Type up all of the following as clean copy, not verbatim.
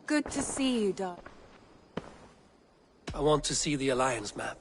Good to see you, Doc. I want to see the Alliance map.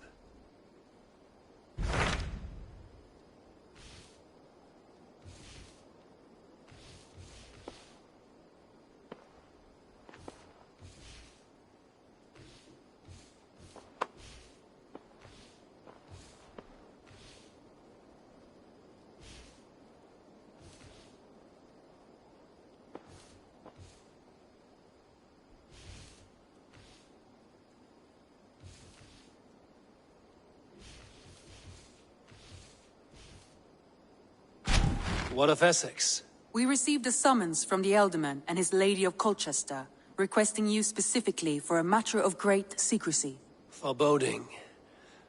What of Essex? We received a summons from the Elderman and his Lady of Colchester, requesting you specifically for a matter of great secrecy. Foreboding.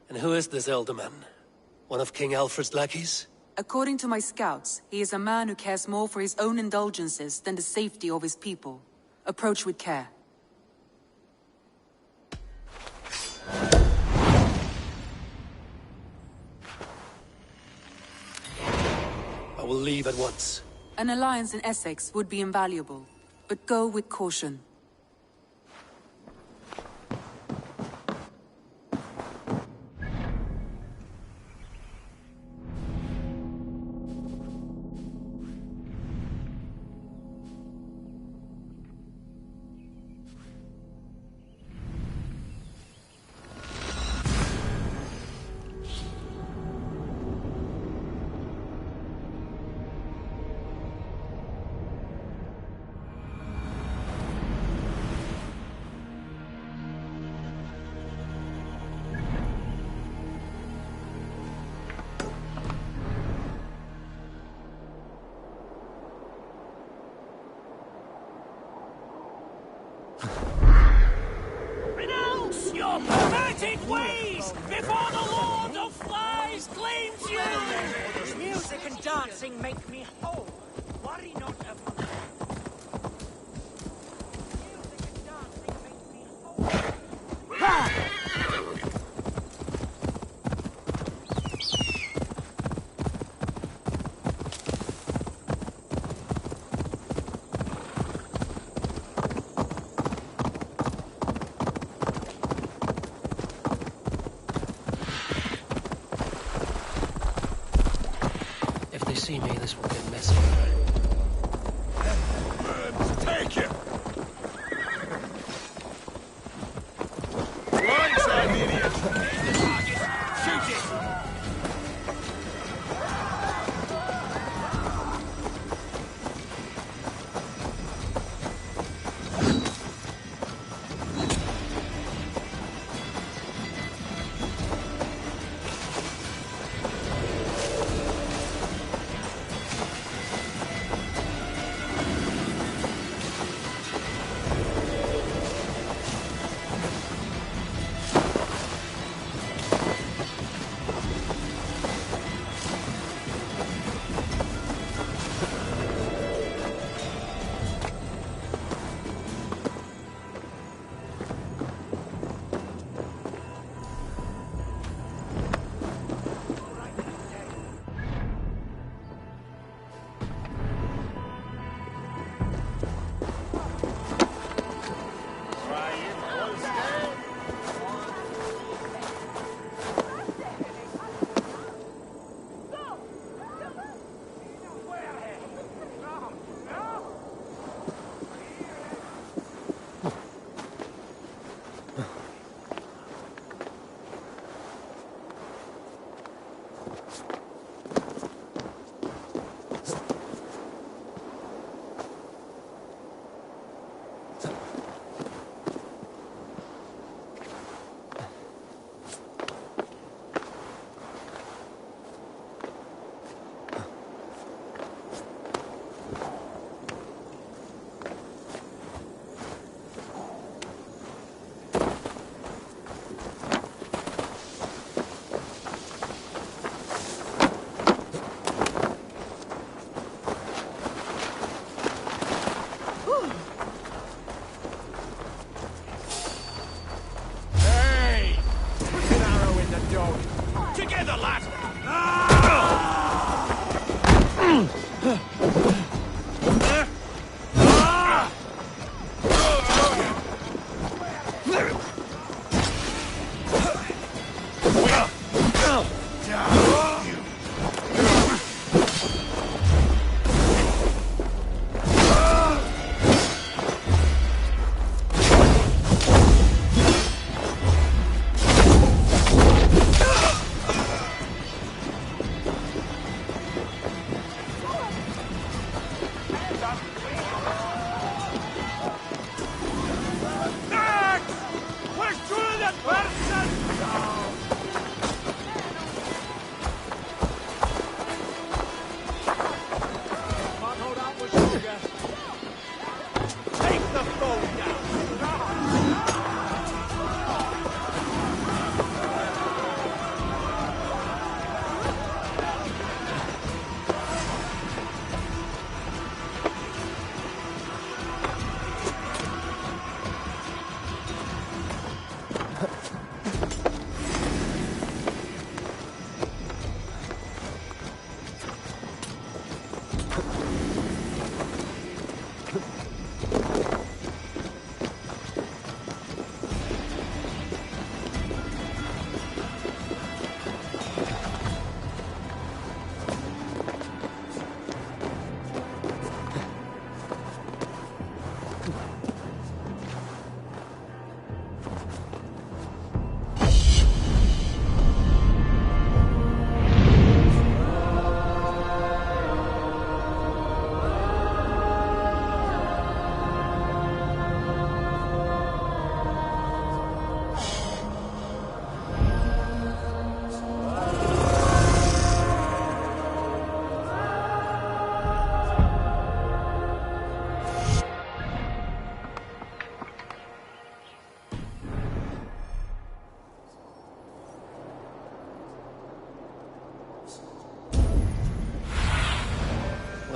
And who is this Elderman? One of King Alfred's lackeys? According to my scouts, he is a man who cares more for his own indulgences than the safety of his people. Approach with care. I will leave at once. An alliance in Essex would be invaluable, but go with caution. Renounce your perverted ways before the Lord of Flies claims you! Music and dancing make me whole. Worry not about that. Music and dancing make me whole. If they see me, this will get messy. Take it! Blindside, idiot! Hit the target! Shoot it! Together, lad!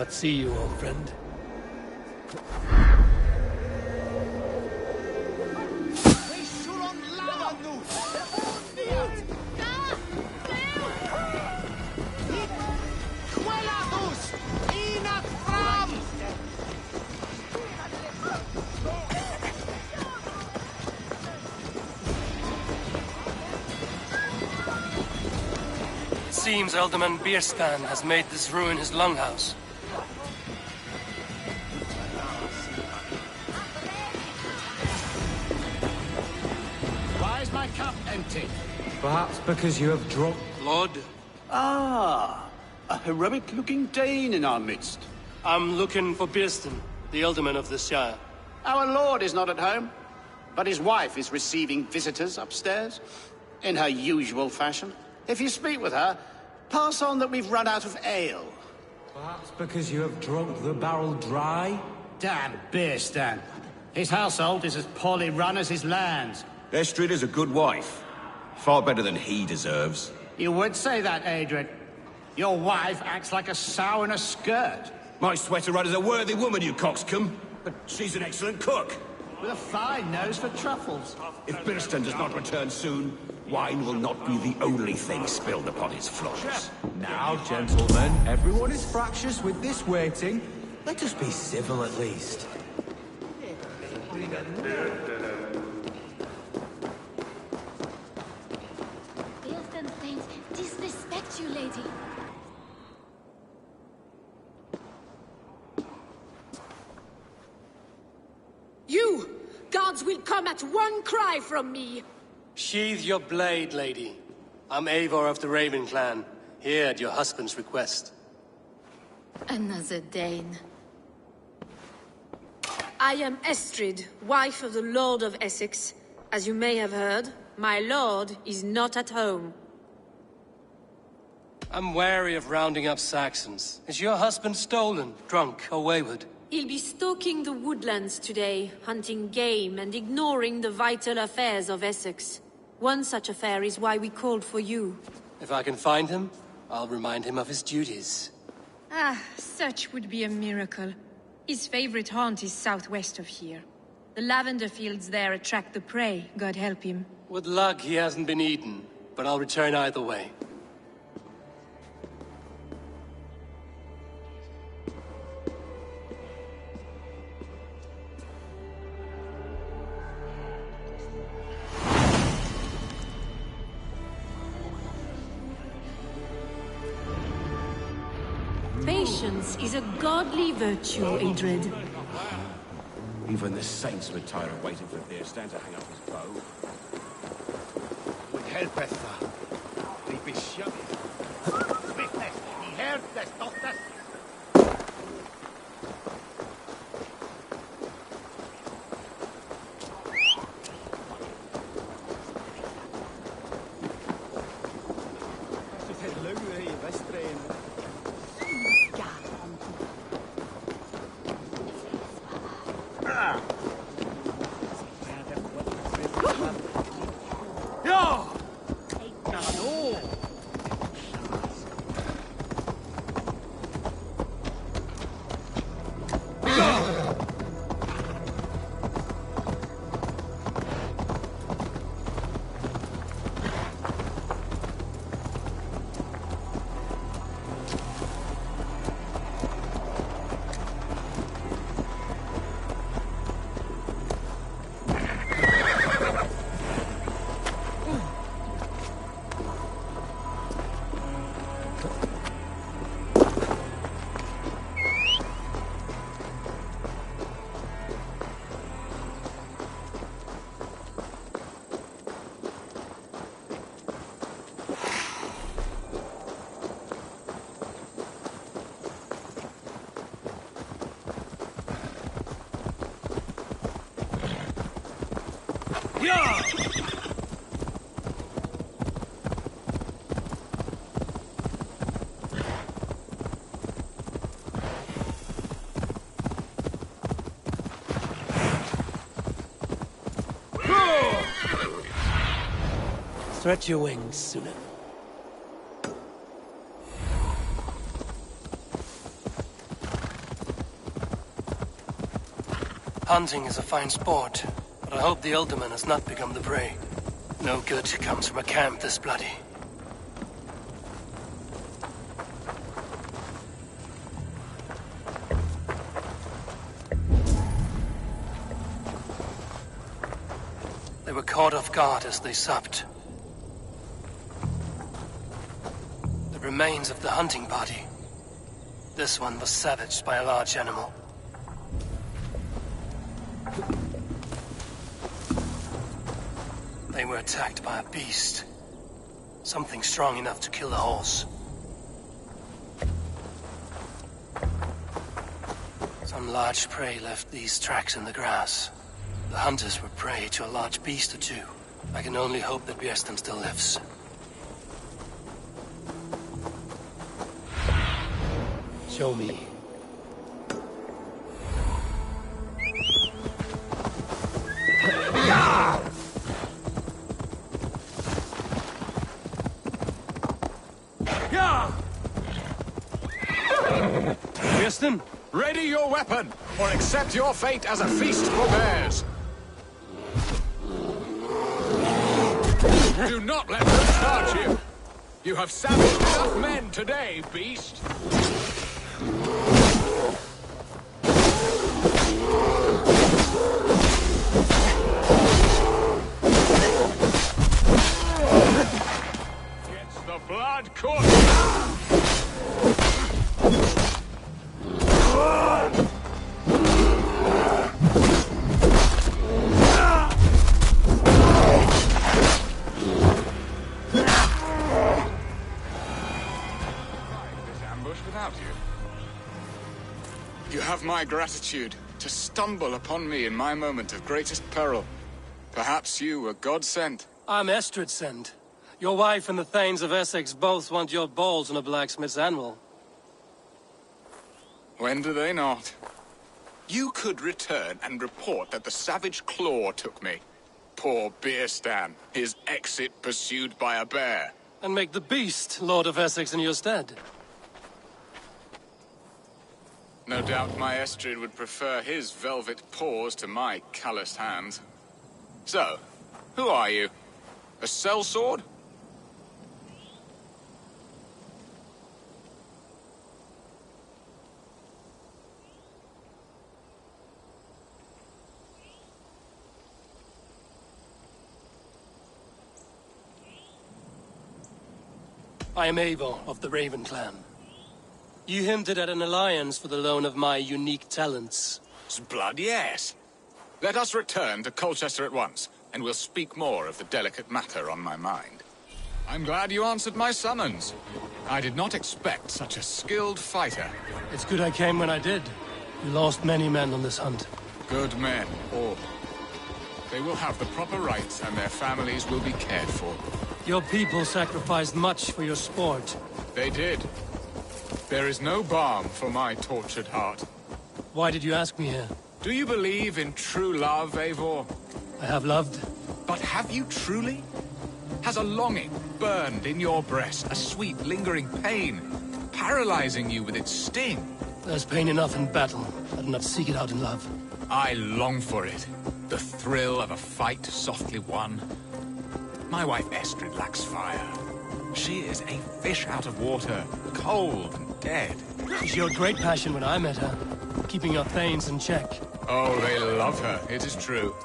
not see you, old friend. It seems Alderman Bierstan has made this ruin his longhouse. Why is my cup empty? Perhaps because you have drunk. Lord, Ah, a heroic-looking Dane in our midst. I'm looking for Bierstan, the Alderman of this Shire. Our lord is not at home, but his wife is receiving visitors upstairs, in her usual fashion. If you speak with her, pass on that we've run out of ale. Perhaps because you have drunk the barrel dry? Damn Bierstan. His household is as poorly run as his lands. Estrid is a good wife. Far better than he deserves. You would say that, Adrian. Your wife acts like a sow in a skirt. My sweater rider's a worthy woman, you coxcomb. But she's an excellent cook. With a fine nose for truffles. If Birston does not return soon, wine will not be the only thing spilled upon his floors. Now, gentlemen, everyone is fractious with this waiting. Let us be civil at least. Bierstan thinks disrespect you, lady. You! Gods will come at one cry from me! Sheathe your blade, lady. I'm Eivor of the Raven clan, here at your husband's request. Another Dane. I am Estrid, wife of the Lord of Essex. As you may have heard, my lord is not at home. I'm wary of rounding up Saxons. Is your husband stolen, drunk, or wayward? He'll be stalking the woodlands today, hunting game and ignoring the vital affairs of Essex. One such affair is why we called for you. If I can find him, I'll remind him of his duties. Ah, such would be a miracle. His favorite haunt is southwest of here. The lavender fields there attract the prey, God help him. With luck, he hasn't been eaten, but I'll return either way. Patience is a godly virtue, Adrid. Even the saints would tire of waiting for Birstan to hang up his bow. With helpeth the bishop. Witness, he heard this, doctor. Stretch your wings, Suna. Hunting is a fine sport, but I hope the Alderman has not become the prey. No good comes from a camp this bloody. They were caught off guard as they supped. The remains of the hunting party. This one was savaged by a large animal. They were attacked by a beast. Something strong enough to kill a horse. Some large prey left these tracks in the grass. The hunters were prey to a large beast or two. I can only hope that Björsten still lives. Show me. Björsten? Ready your weapon, or accept your fate as a feast for bears. Do not let them charge you. You have savaged enough men today, beast. Gets the blood coursing. You have my gratitude to stumble upon me in my moment of greatest peril. Perhaps you were God sent. I'm Estrid sent. Your wife and the Thanes of Essex both want your balls on a blacksmith's anvil. When do they not? You could return and report that the savage Claw took me. Poor Björsten, his exit pursued by a bear. And make the beast Lord of Essex in your stead. No doubt my Estrid would prefer his velvet paws to my calloused hands. So, who are you? A sellsword? I am Eivor of the Raven clan. You hinted at an alliance for the loan of my unique talents. Blood, yes. Let us return to Colchester at once, and we'll speak more of the delicate matter on my mind. I'm glad you answered my summons. I did not expect such a skilled fighter. It's good I came when I did. You lost many men on this hunt. Good men, all. They will have the proper rights, and their families will be cared for. Your people sacrificed much for your sport. They did. There is no balm for my tortured heart. Why did you ask me here? Do you believe in true love, Eivor? I have loved. But have you truly? Has a longing burned in your breast, a sweet, lingering pain, paralyzing you with its sting? There's pain enough in battle. I do not seek it out in love. I long for it. The thrill of a fight softly won. My wife Estrid lacks fire. She is a fish out of water, cold and dead. She showed great passion when I met her, keeping your Thanes in check. Oh, they love her, it is true.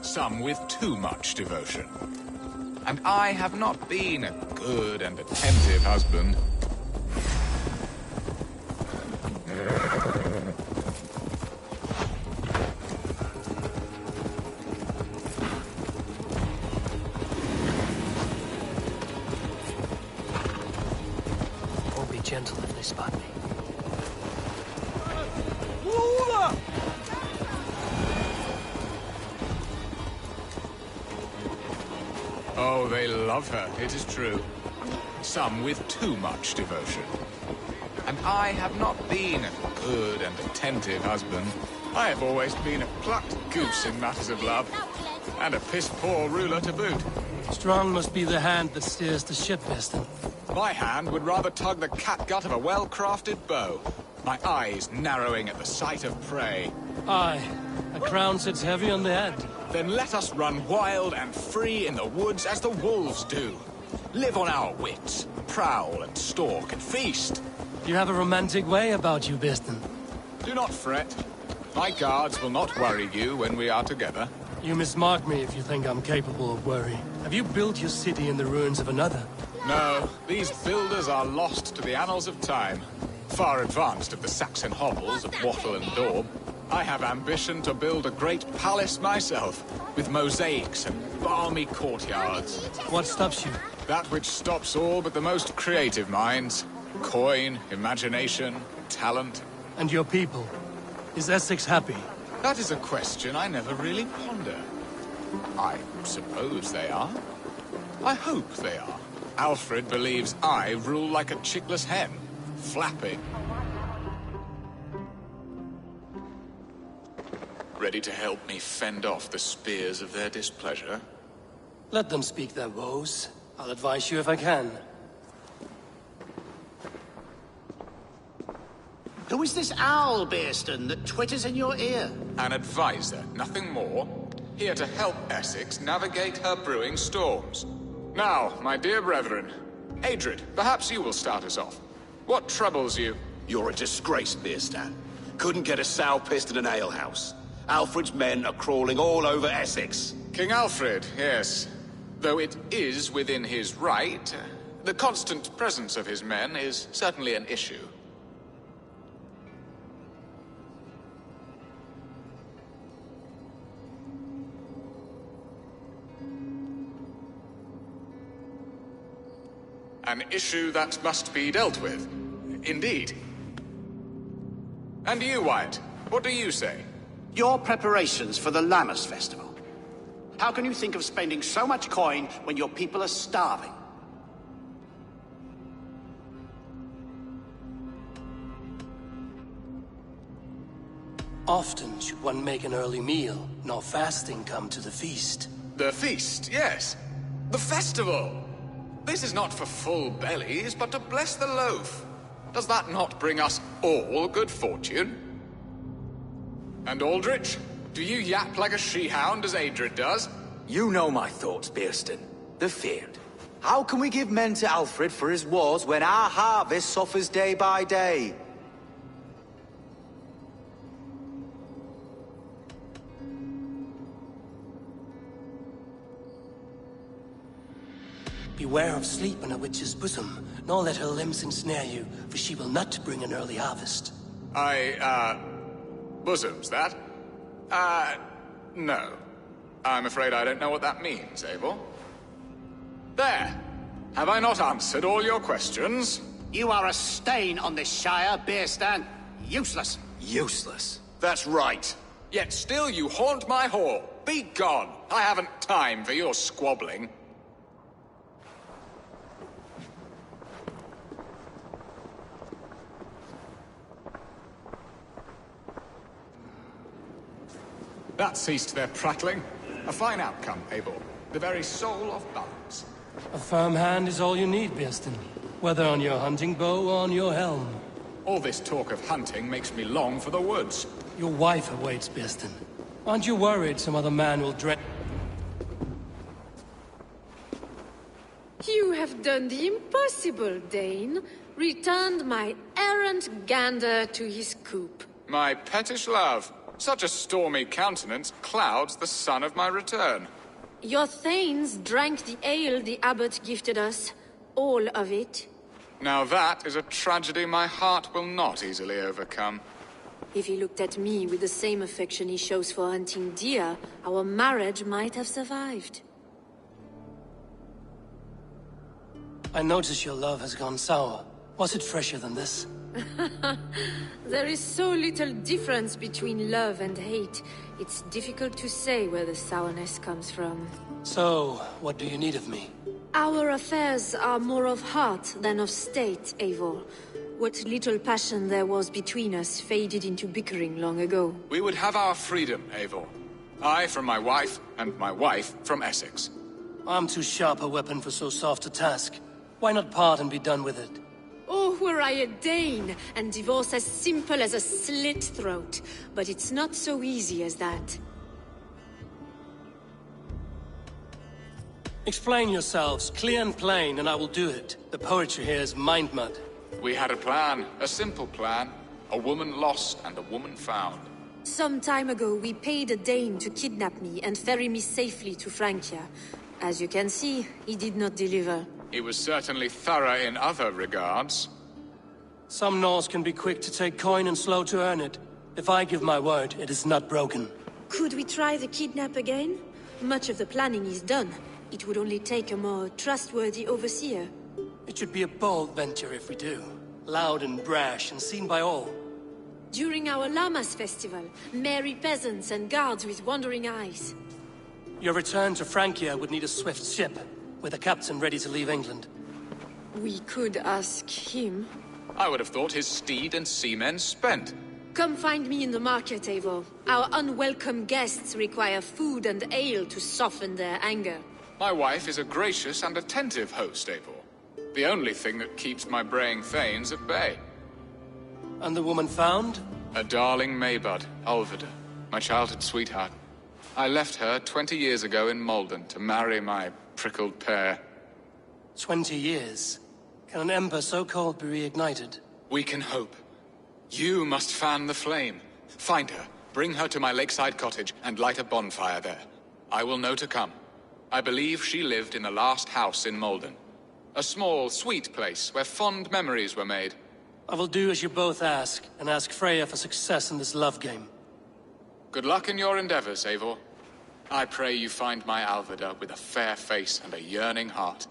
Some with too much devotion. And I have not been a good and attentive husband. Gentle if they spot me. Oh, they love her, it is true. Some with too much devotion. And I have not been a good and attentive husband. I have always been a plucked goose in matters of love. And a piss-poor ruler to boot. Strong must be the hand that steers the ship, Björsten. My hand would rather tug the catgut of a well-crafted bow. My eyes narrowing at the sight of prey. Aye, A crown sits heavy on the head. Then let us run wild and free in the woods as the wolves do. Live on our wits, prowl and stalk and feast. You have a romantic way about you, Biston. Do not fret. My guards will not worry you when we are together. You mismark me if you think I'm capable of worry. Have you built your city in the ruins of another? No, these builders are lost to the annals of time. Far advanced of the Saxon hovels of Wattle and Daub. I have ambition to build a great palace myself, with mosaics and balmy courtyards. What stops you? That which stops all but the most creative minds. Coin, imagination, talent. And your people? Is Essex happy? That is a question I never really ponder. I suppose they are. I hope they are. Alfred believes I rule like a chickless hen, flapping. Ready to help me fend off the spears of their displeasure? Let them speak their woes. I'll advise you if I can. Who is this owl, Bearston, that twitters in your ear? An advisor, nothing more. Here to help Essex navigate her brewing storms. Now, my dear brethren, Adrid, perhaps you will start us off. What troubles you? You're a disgrace, Beerstan. Couldn't get a sow pissed in an alehouse. Alfred's men are crawling all over Essex. King Alfred, yes. Though it is within his right, the constant presence of his men is certainly an issue. An issue that must be dealt with. Indeed. And you, Wyatt, what do you say? Your preparations for the Lammas Festival. How can you think of spending so much coin when your people are starving? Often should one make an early meal, nor fasting come to the feast. The feast, yes. The festival! This is not for full bellies, but to bless the loaf. Does that not bring us all good fortune? And Aldrich, do you yap like a she-hound as Adrid does? You know my thoughts, Bearston. The feared. How can we give men to Alfred for his wars when our harvest suffers day by day? Beware of sleep in a witch's bosom, nor let her limbs ensnare you, for she will not bring an early harvest. Bosoms, that? No. I'm afraid I don't know what that means, Abel. There! Have I not answered all your questions? You are a stain on this Shire, Bearstan. Useless. Useless. That's right. Yet still you haunt my hall. Be gone! I haven't time for your squabbling. That ceased their prattling. A fine outcome, Abel. The very soul of balance. A firm hand is all you need, Bearston. Whether on your hunting bow or on your helm. All this talk of hunting makes me long for the woods. Your wife awaits, Bearston. Aren't you worried some other man will dread... You have done the impossible, Dane. Returned my errant gander to his coop. My pettish love. Such a stormy countenance clouds the sun of my return. Your thanes drank the ale the abbot gifted us. All of it. Now that is a tragedy my heart will not easily overcome. If he looked at me with the same affection he shows for hunting deer, our marriage might have survived. I notice your love has gone sour. Was it fresher than this? There is so little difference between love and hate. It's difficult to say where the sourness comes from. So, what do you need of me? Our affairs are more of heart than of state, Eivor. What little passion there was between us faded into bickering long ago. We would have our freedom, Eivor. I from my wife, and my wife from Essex. I'm too sharp a weapon for so soft a task. Why not part and be done with it? Oh, were I a Dane, and divorce as simple as a slit throat. But it's not so easy as that. Explain yourselves, clear and plain, and I will do it. The poetry here is mind mud. We had a plan, a simple plan. A woman lost and a woman found. Some time ago, we paid a Dane to kidnap me and ferry me safely to Francia. As you can see, he did not deliver. He was certainly thorough in other regards. Some Norse can be quick to take coin and slow to earn it. If I give my word, it is not broken. Could we try the kidnap again? Much of the planning is done. It would only take a more trustworthy overseer. It should be a bold venture if we do. Loud and brash and seen by all. During our Llamas festival, merry peasants and guards with wandering eyes. Your return to Francia would need a swift ship, with a captain ready to leave England. We could ask him. I would have thought his steed and seamen spent. Come find me in the market, Eivor. Our unwelcome guests require food and ale to soften their anger. My wife is a gracious and attentive host, Eivor. The only thing that keeps my braying thanes at bay. And the woman found? A darling Maybud, Alvida, my childhood sweetheart. I left her 20 years ago in Malden to marry my prickled pear. 20 years? Can an ember so cold be reignited? We can hope. You must fan the flame. Find her, bring her to my lakeside cottage, and light a bonfire there. I will know to come. I believe she lived in the last house in Malden. A small, sweet place where fond memories were made. I will do as you both ask, and ask Freya for success in this love game. Good luck in your endeavors, Eivor. I pray you find my Alvida with a fair face and a yearning heart.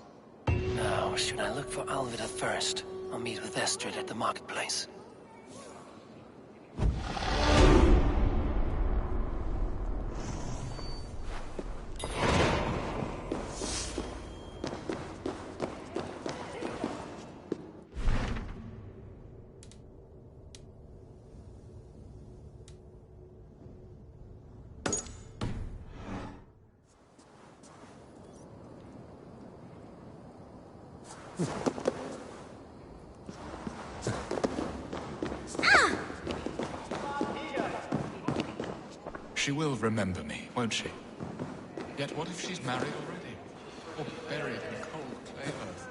Now, should I look for Alvida first? I'll meet with Estrid at the marketplace. She will remember me, won't she? Yet what if she's married already? Or buried in cold clay earth?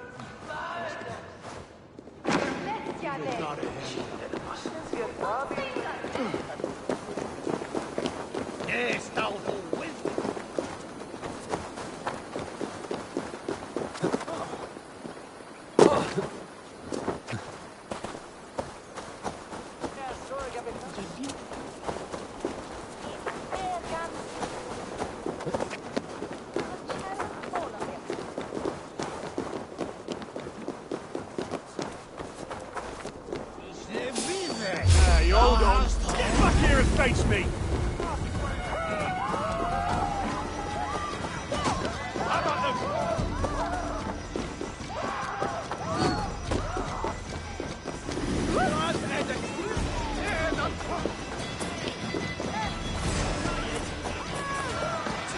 Hold on! Get back here and face me!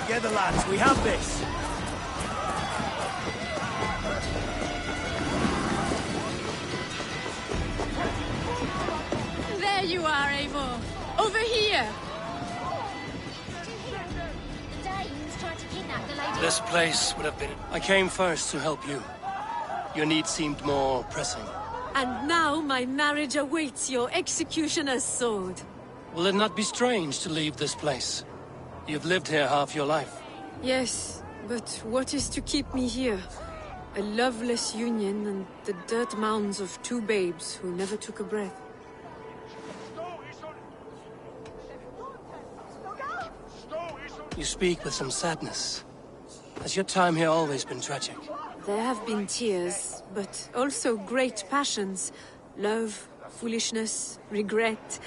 Together, lads, we have this! There you are, Eivor. Over here! The Danes tried to kidnap the lady. This place would have been... I came first to help you. Your need seemed more pressing. And now my marriage awaits your executioner's sword. Will it not be strange to leave this place? You've lived here half your life. Yes, but what is to keep me here? A loveless union and the dirt mounds of two babes who never took a breath. You speak with some sadness. Has your time here always been tragic? There have been tears, but also great passions. Love, foolishness, regret.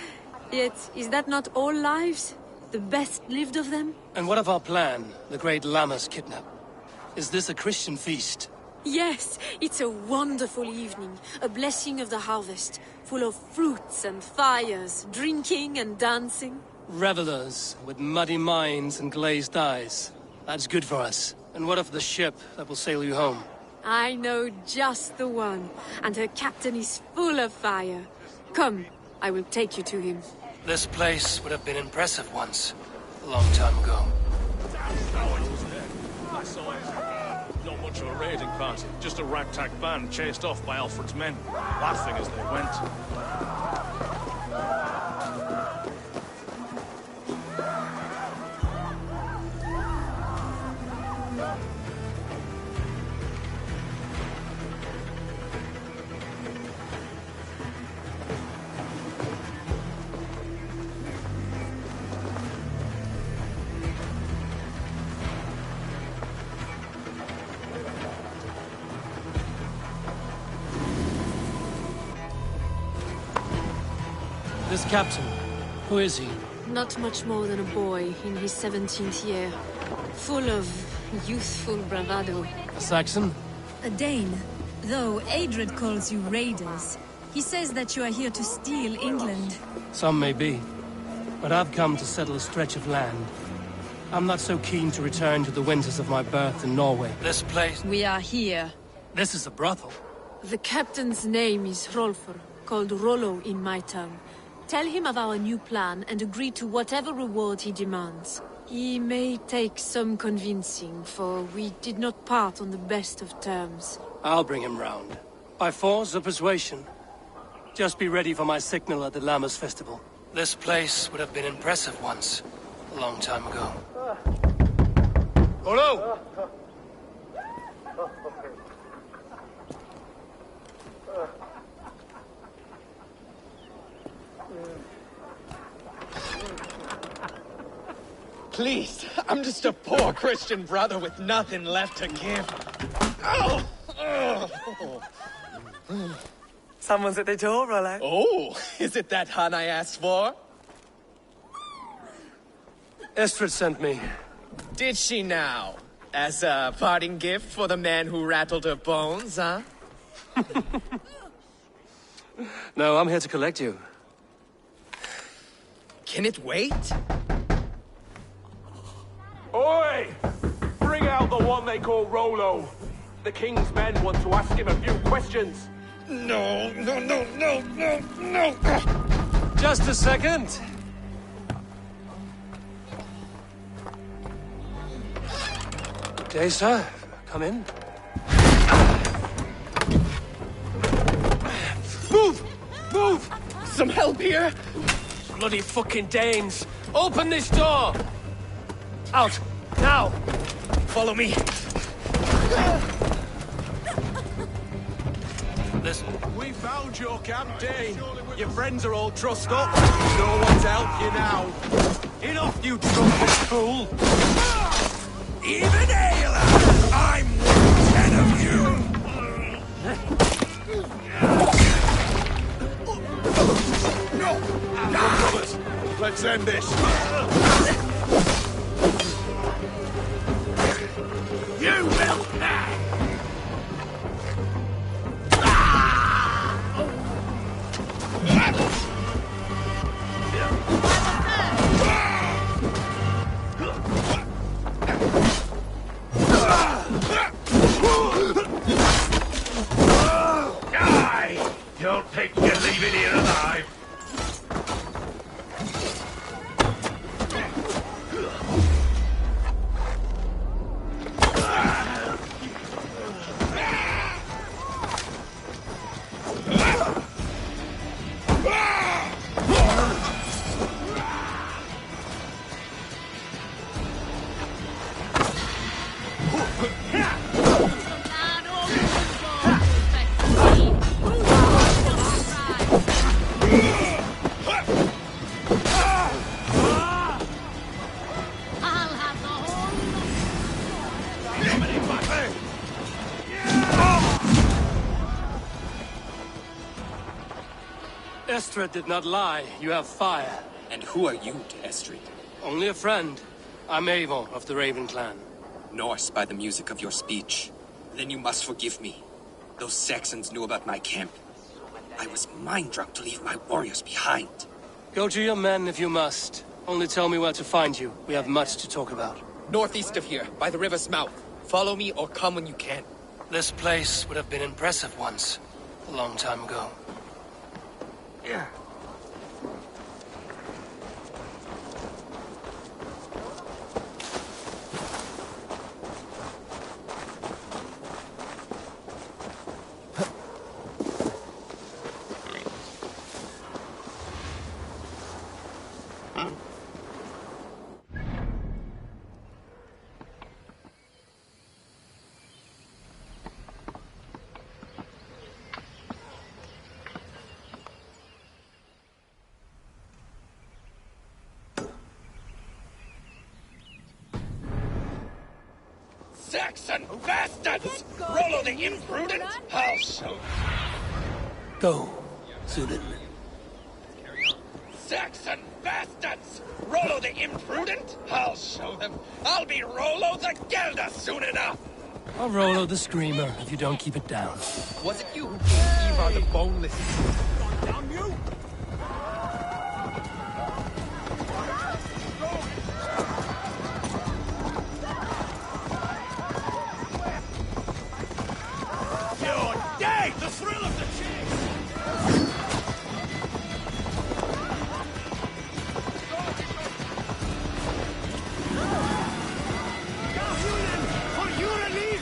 Yet, is that not all lives? The best lived of them? And what of our plan, the great Llamas kidnap? Is this a Christian feast? Yes, it's a wonderful evening. A blessing of the harvest, full of fruits and fires, drinking and dancing. Revelers with muddy minds and glazed eyes. That's good for us. And what of the ship that will sail you home? I know just the one, and her captain is full of fire. Come, I will take you to him. This place would have been impressive once, a long time ago. Not much of a raiding party, just a ragtag band chased off by Alfred's men, laughing as they went. This captain, who is he? Not much more than a boy in his 17th year, full of youthful bravado. A Saxon? A Dane. Though Adred calls you raiders. He says that you are here to steal England. Some may be, but I've come to settle a stretch of land. I'm not so keen to return to the winters of my birth in Norway. This place... We are here. This is a brothel. The captain's name is Hrolfr, called Rollo in my tongue. Tell him of our new plan and agree to whatever reward he demands. He may take some convincing, for we did not part on the best of terms. I'll bring him round. By force or persuasion. Just be ready for my signal at the Lammas festival. This place would have been impressive once, a long time ago. Hello! Please, I'm just a poor Christian brother with nothing left to give. Oh! Someone's at the door, Rollo. Oh, is it that hun I asked for? Estrid sent me. Did she now? As a parting gift for the man who rattled her bones, huh? No, I'm here to collect you. Can it wait? Oi! Bring out the one they call Rollo. The king's men want to ask him a few questions. No. Just a second. Day, sir. Come in. Move! Move! Some help here? Bloody fucking Danes! Open this door! Out! Now! Follow me. Listen. We found your camp, Dane. Your friends are all trussed up. No one to help you now. Enough, you drunken fool! Even Ayla! I'm worth 10 of you! No! Come, brothers. Let's end this. You will pay! Die! Don't think you're leaving here alive. Estrid did not lie. You have fire. And who are you to Estrid? Only a friend. I'm Eivor of the Raven clan. Norse by the music of your speech. Then you must forgive me. Those Saxons knew about my camp. I was mind-drunk to leave my warriors behind. Go to your men if you must. Only tell me where to find you. We have much to talk about. Northeast of here, by the river's mouth. Follow me or come when you can. This place would have been impressive once, a long time ago. Yeah. Saxon bastards! Rollo the imprudent! I'll show Go, Zulin. Saxon bastards! Rollo the imprudent! I'll show them! I'll be Rollo the Gelder soon enough! I'll Rollo the Screamer if you don't keep it down. Was it you who gave Ivar the boneless? Damn you! You're dead! The thrill of the chase! For your relief!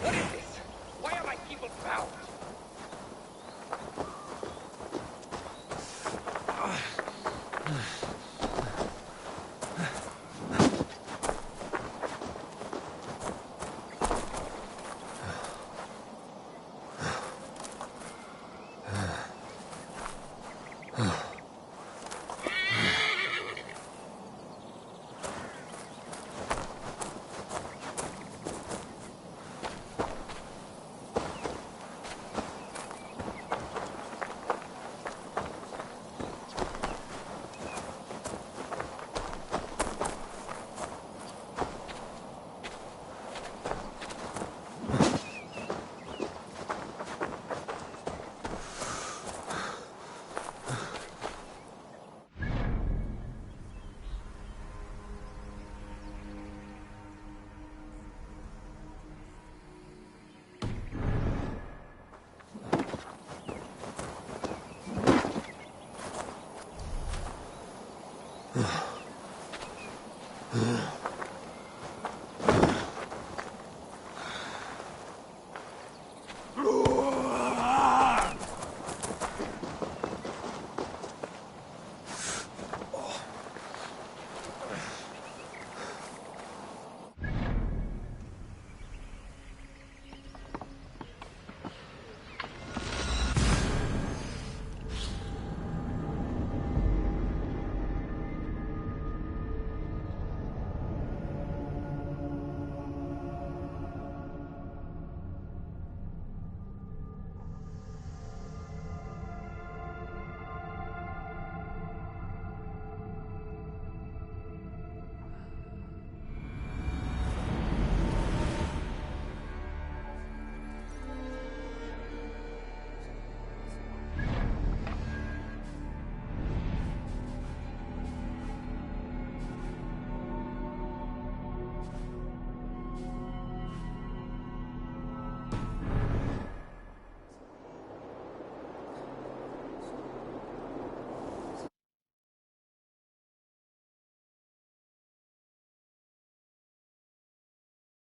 What is this? Why are my people bound?